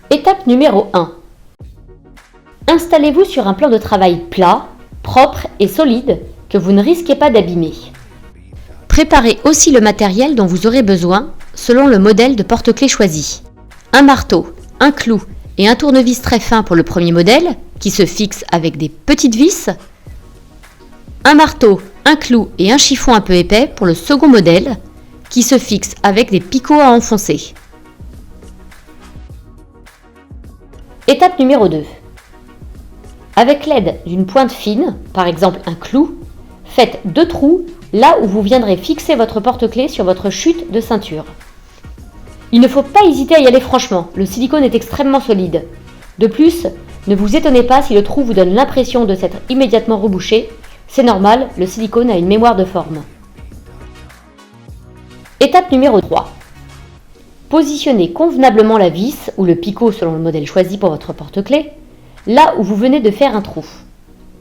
Étape numéro 1. Installez-vous sur un plan de travail plat, propre et solide que vous ne risquez pas d'abîmer. Préparez aussi le matériel dont vous aurez besoin selon le modèle de porte-clés choisi. Un marteau, un clou et un tournevis très fin pour le premier modèle qui se fixe avec des petites vis. Un marteau, un clou et un chiffon un peu épais pour le second modèle qui se fixe avec des picots à enfoncer. Étape numéro 2. Avec l'aide d'une pointe fine, par exemple un clou, faites 2 trous là où vous viendrez fixer votre porte-clés sur votre chute de ceinture. Il ne faut pas hésiter à y aller franchement, le silicone est extrêmement solide. De plus, ne vous étonnez pas si le trou vous donne l'impression de s'être immédiatement rebouché, c'est normal, le silicone a une mémoire de forme. Étape numéro 3. Positionnez convenablement la vis ou le picot selon le modèle choisi pour votre porte-clés, là où vous venez de faire un trou.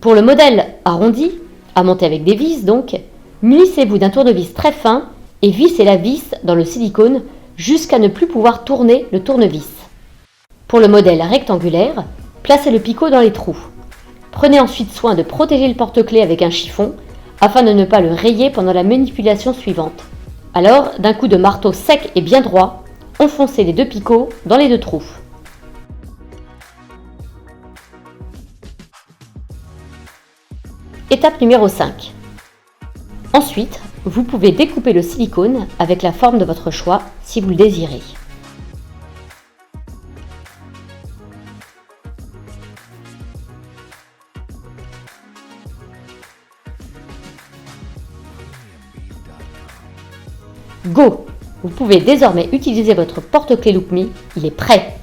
Pour le modèle arrondi, à monter avec des vis donc, munissez-vous d'un tournevis très fin et vissez la vis dans le silicone jusqu'à ne plus pouvoir tourner le tournevis. Pour le modèle rectangulaire, placez le picot dans les trous. Prenez ensuite soin de protéger le porte-clés avec un chiffon afin de ne pas le rayer pendant la manipulation suivante. Alors, d'un coup de marteau sec et bien droit, enfoncez les 2 picots dans les 2 trous. Étape numéro 5. Ensuite, vous pouvez découper le silicone avec la forme de votre choix si vous le désirez. Go! Vous pouvez désormais utiliser votre porte-clés Lookme, il est prêt!